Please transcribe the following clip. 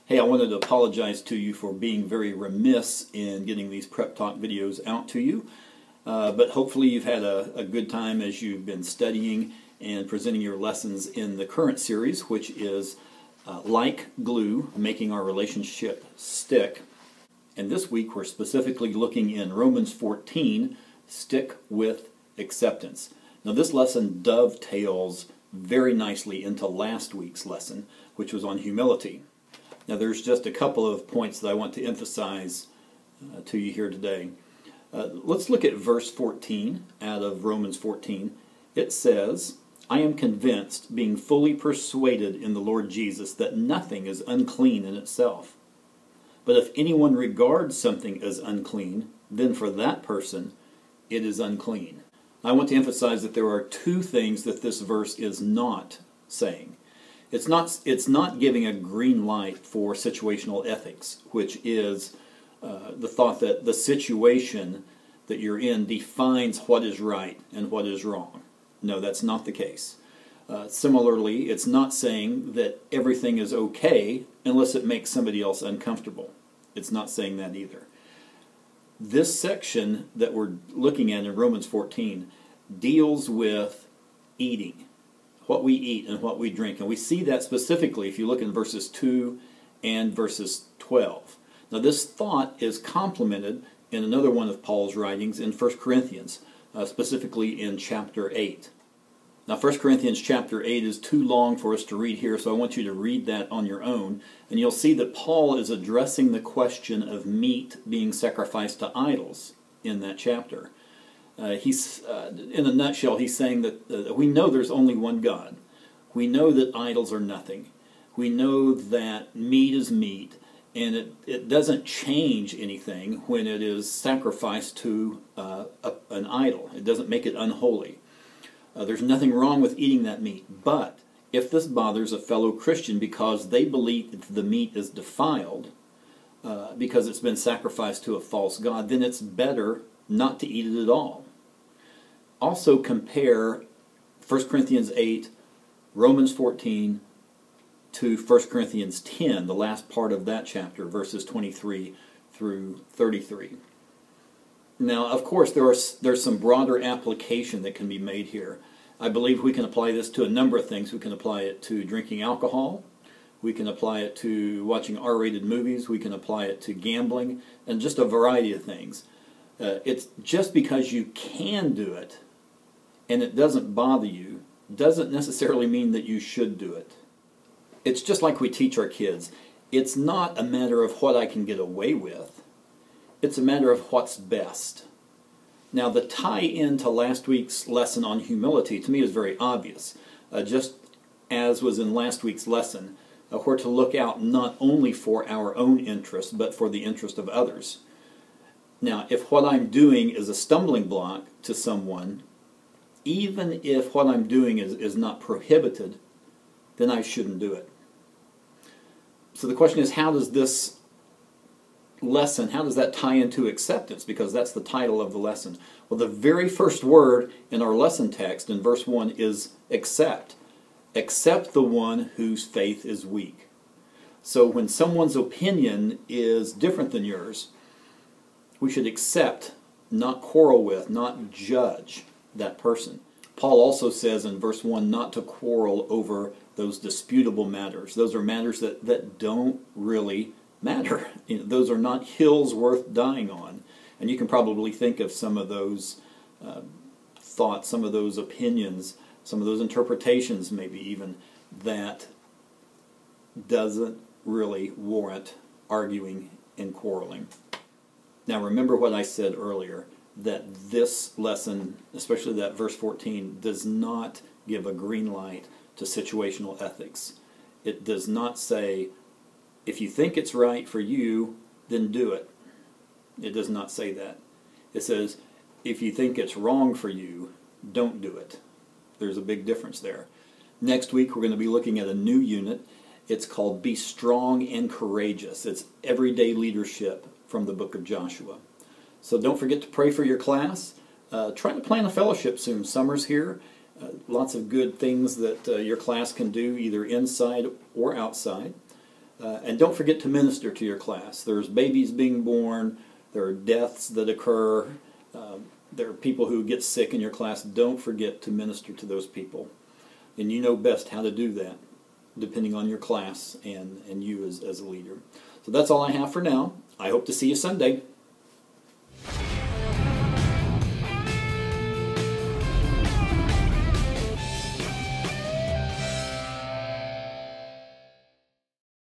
Hey, I wanted to apologize to you for being very remiss in getting these Prep Talk videos out to you. But hopefully you've had a good time as you've been studying and presenting your lessons in the current series, which is Like Glue, Making Our Relationship Stick. And this week we're specifically looking in Romans 14, Stick with Acceptance. Now this lesson dovetails very nicely into last week's lesson, which was on humility. Now there's just a couple of points that I want to emphasize to you here today. Let's look at verse 14 out of Romans 14. It says, I am convinced, being fully persuaded in the Lord Jesus, that nothing is unclean in itself. But if anyone regards something as unclean, then for that person it is unclean. I want to emphasize that there are two things that this verse is not saying. It's not giving a green light for situational ethics, which is the thought that the situation that you're in defines what is right and what is wrong. No, that's not the case. Similarly, it's not saying that everything is okay unless it makes somebody else uncomfortable. It's not saying that either. This section that we're looking at in Romans 14 deals with eating. What we eat and what we drink. And we see that specifically if you look in verses 2 and verses 12. Now this thought is complemented in another one of Paul's writings in 1 Corinthians, specifically in chapter 8. Now 1 Corinthians chapter 8 is too long for us to read here, so I want you to read that on your own. And you'll see that Paul is addressing the question of meat being sacrificed to idols in that chapter. In a nutshell, he's saying that we know there's only one God. We know that idols are nothing. We know that meat is meat, and it doesn't change anything when it is sacrificed to an idol. It doesn't make it unholy. There's nothing wrong with eating that meat. But if this bothers a fellow Christian because they believe that the meat is defiled because it's been sacrificed to a false god, then it's better not to eat it at all. Also compare 1 Corinthians 8, Romans 14 to 1 Corinthians 10, the last part of that chapter, verses 23 through 33. Now, of course, there's some broader application that can be made here. I believe we can apply this to a number of things. We can apply it to drinking alcohol. We can apply it to watching R-rated movies. We can apply it to gambling, and just a variety of things. It's just because you can do it and it doesn't bother you doesn't necessarily mean that you should do it. It's just like we teach our kids. It's not a matter of what I can get away with. It's a matter of what's best. Now the tie-in to last week's lesson on humility to me is very obvious. Just as was in last week's lesson, we're to look out not only for our own interest but for the interest of others. Now, if what I'm doing is a stumbling block to someone, even if what I'm doing is not prohibited, then I shouldn't do it. So the question is, how does this lesson, how does that tie into acceptance? Because that's the title of the lesson. Well, the very first word in our lesson text in verse 1 is accept. Accept the one whose faith is weak. So when someone's opinion is different than yours, we should accept, not quarrel with, not judge that person. Paul also says in verse 1 not to quarrel over those disputable matters. Those are matters that don't really matter. Those are not hills worth dying on. And you can probably think of some of those thoughts, some of those opinions, some of those interpretations maybe even, that doesn't really warrant arguing and quarreling. Now remember what I said earlier, that this lesson, especially that verse 14, does not give a green light to situational ethics. It does not say, if you think it's right for you, then do it. It does not say that. It says, if you think it's wrong for you, don't do it. There's a big difference there. Next week we're going to be looking at a new unit. It's called Be Strong and Courageous. It's everyday leadership from the book of Joshua. So don't forget to pray for your class. Try to plan a fellowship soon. Summer's here. Lots of good things that your class can do either inside or outside. And don't forget to minister to your class. There's babies being born. There are deaths that occur. There are people who get sick in your class. Don't forget to minister to those people. And you know best how to do that, depending on your class and you as a leader. So that's all I have for now. I hope to see you Sunday.